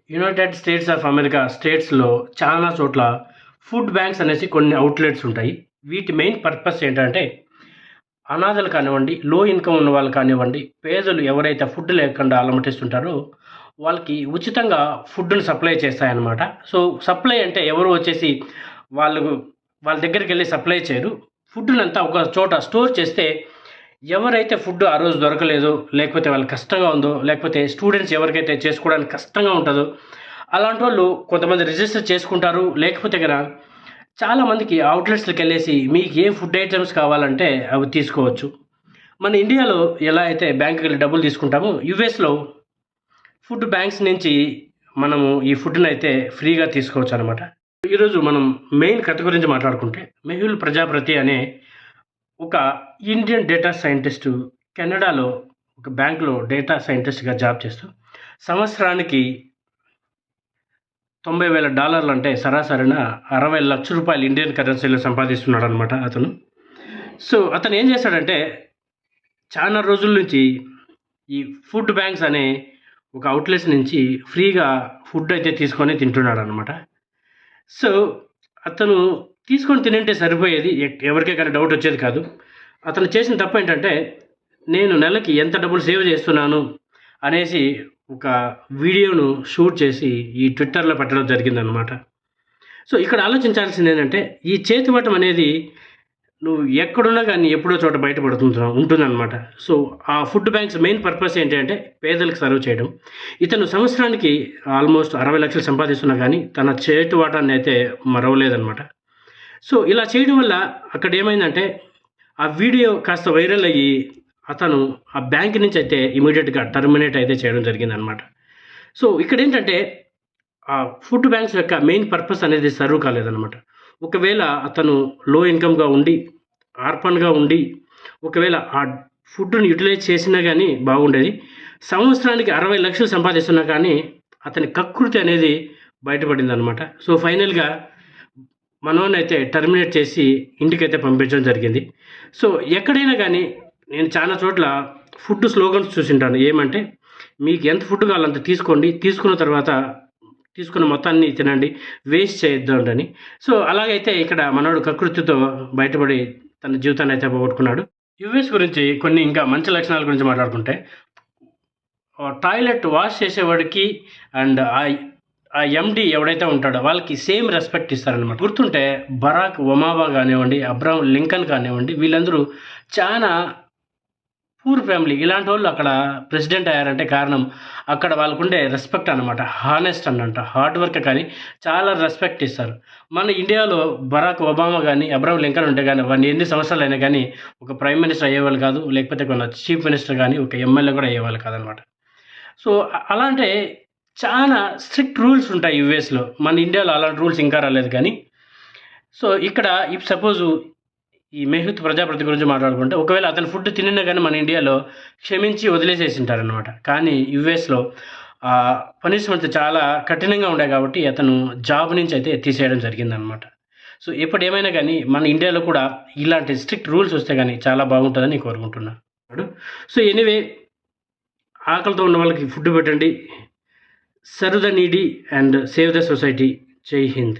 United states of America స్టేట్స్‌లో చాలా చోట్ల ఫుడ్ బ్యాంక్స్ అనేసి కొన్ని అవుట్‌లెట్స్ ఉంటాయి. వీటి మెయిన్ పర్పస్ ఏంటంటే, అనాథలు కానివ్వండి, లో ఇన్‌కమ్ ఉన్న వాళ్ళు కానివ్వండి, పేదలు ఎవరైతే ఫుడ్ లేకుండా అలమటిస్తుంటారో, వాళ్ళకి ఉచితంగా ఫుడ్‌ని సప్లై చేస్తాయన్నమాట. సో, సప్లై అంటే ఎవరు వచ్చేసి వాళ్ళు వాళ్ళ దగ్గరికెళ్ళి సప్లై చేయరు. ఫుడ్‌నంతా ఒక చోట స్టోర్ చేస్తే ఎవరైతే ఫుడ్ ఆ రోజు దొరకలేదో, లేకపోతే వాళ్ళకి కష్టంగా ఉందో, లేకపోతే స్టూడెంట్స్ ఎవరికైతే చేసుకోవడానికి కష్టంగా ఉంటదో, అలాంటోళ్ళు కొంతమంది రిజిస్టర్ చేసుకుంటారు. లేకపోతే గన చాలామందికి అవుట్‌లెట్స్‌లకెళ్ళేసి మీకు ఏ ఫుడ్ ఐటెమ్స్ కావాలంటే అవి తీసుకోవచ్చు. మన ఇండియాలో ఎలా అయితే బ్యాంక్‌కెళ్ళి డబ్బులు తీసుకుంటామో, యూఎస్‌లో ఫుడ్ బ్యాంక్స్ నుంచి మనము ఈ ఫుడ్‌నైతే ఫ్రీగా తీసుకోవచ్చనమాట. ఈరోజు మనం మెయిన్ కథ గురించి మాట్లాడుకుంటే, మెహుల్ ప్రజాపతి అనే ఒక ఇండియన్ డేటా సైంటిస్టు కెనడాలో ఒక బ్యాంక్‌లో డేటా సైంటిస్ట్‌గా జాబ్ చేస్తూ సంవత్సరానికి $90,000 అంటే సరాసరిన ₹60,00,000 ఇండియన్ కరెన్సీలో సంపాదిస్తున్నాడనమాట అతను. సో, అతను ఏం చేశాడంటే, చాలా రోజుల నుంచి ఈ ఫుడ్ బ్యాంక్స్ అనే ఒక అవుట్‌లెట్స్ నుంచి ఫ్రీగా ఫుడ్ అయితే తీసుకొని తింటున్నాడనమాట. సో, అతను తీసుకొని తినుంటే సరిపోయేది. ఎవరికీ గాని డౌట్ వచ్చేది కాదు. అతను చేసిన తప్పేంటంటే, నేను నెలకి ఎంత డబ్బులు సేవ్ చేస్తున్నాను అనేసి ఒక వీడియోను షూట్ చేసి ఈ ట్విట్టర్‌లో పెట్టడం జరిగిందనమాట. సో, ఇక్కడ ఆలోచించాల్సిందేంటంటే, ఈ చేతివాటం అనేది నువ్వు ఎక్కడున్నా గానీ ఎప్పుడో చోట ఉంటుందనమాట. సో, ఆ ఫుడ్ బ్యాంక్స్ మెయిన్ పర్పస్ ఏంటి అంటే పేదలకు సర్వ్ చేయడం. ఇతను సంవత్సరానికి ఆల్మోస్ట్ 60,00,000 సంపాదిస్తున్నా గానీ తన చేతి వాటాన్నయితే మరవలేదనమాట. సో, ఇలా చేయడం వల్ల అక్కడేమైందంటే, ఆ వీడియో కాస్త వైరల్ అయ్యి అతను ఆ బ్యాంక్ నుంచి అయితే ఇమ్మీడియేట్‌గా టర్మినేట్ అయితే చేయడం జరిగిందనమాట. సో, ఇక్కడేంటంటే ఫుడ్ బ్యాంక్స్ యొక్క మెయిన్ పర్పస్ అనేది సర్వ్ కాలేదనమాట. ఒకవేళ అతను లో ఇన్‌కమ్‌గా ఉండి, ఆర్ఫన్‌గా ఉండి, ఒకవేళ ఆ ఫుడ్‌ని యుటిలైజ్ చేసినా గానీ బాగుండేది. సంవత్సరానికి 60,00,000 సంపాదిస్తున్నా కానీ అతని కకృతి అనేది బయటపడిందనమాట. సో, ఫైనల్‌గా మనోడినైతే టర్మినేట్ చేసి ఇంటికైతే పంపించడం జరిగింది. సో, ఎక్కడైనా గానీ నేను చాలా చోట్ల ఫుడ్ స్లోగన్స్ చూసుంటాను. ఏమంటే, మీకు ఎంత ఫుడ్ కావాలో అంత తీసుకోండి. తీసుకున్న తర్వాత తీసుకున్న మొత్తాన్ని తినండి. వేస్ట్ చేయొద్దండని. సో, అలాగైతే ఇక్కడ మనోడు కకృతితో బయటపడి తన జీవితాన్నయితే పోగొట్టుకున్నాడు. యూఎస్ గురించి కొన్ని ఇంకా మంచి లక్షణాల గురించి మాట్లాడుకుంటే, టాయిలెట్ వాష్ చేసేవాడికి అండ్ ఆ ఎండీ ఎవడైతే ఉంటాడో వాళ్ళకి సేమ్ రెస్పెక్ట్ ఇస్తారనమాట. గుర్తుంటే బరాక్ ఒబామా గానివ్వండి, అబ్రహం లింకన్ కానివ్వండి, వీళ్ళందరూ చానా పూర్ ఫ్యామిలీ. ఇలాంటోళ్ళు అక్కడ ప్రెసిడెంట్ అయ్యారంటే కారణం అక్కడ వాళ్ళకుండే రెస్పెక్ట్ అనమాట. హానెస్ట్ అనంట. హార్డ్ వర్క్ కానీ చాలా రెస్పెక్ట్ ఇస్తారు. మన ఇండియాలో బరాక్ ఒబామా గానీ, అబ్రహం లింకన్ ఉంటే గానీ వాడిని ఎన్ని సంవత్సరాలైనా గానీ ఒక ప్రైమ్ మినిస్టర్ అయ్యేవాళ్ళు కాదు. లేకపోతే కొన్న చీఫ్ మినిస్టర్ గానీ, ఒక ఎమ్మెల్యే కూడా అయ్యేవాళ్ళు కాదనమాట. సో, అలా అంటే చాలా స్ట్రిక్ట్ రూల్స్ ఉంటాయి యూఎస్‌లో. మన ఇండియాలో అలాంటి రూల్స్ ఇంకా రాలేదు కానీ. సో, ఇక్కడ ఇఫ్ సపోజు ఈ మెహూత్ ప్రజాపతి గురించి మాట్లాడుకుంటే, ఒకవేళ అతను ఫుడ్ తినినా గానీ మన ఇండియాలో క్షమించి వదిలేసేసింటారనమాట. కానీ యూఎస్‌లో పనిష్మెంట్స్ చాలా కఠినంగా ఉంటాయి కాబట్టి అతను జాబ్ నుంచి అయితే తీసేయడం జరిగిందనమాట. సో, ఎప్పుడేమైనా గానీ మన ఇండియాలో కూడా ఇలాంటి స్ట్రిక్ట్ రూల్స్ వస్తే గానీ చాలా బాగుంటదని కోరుకుంటున్నాను. సో, ఎనీవే ఆకలితో ఉన్న వాళ్ళకి ఫుడ్ పెట్టండి. Serve the needy and save the society. జై హింద్.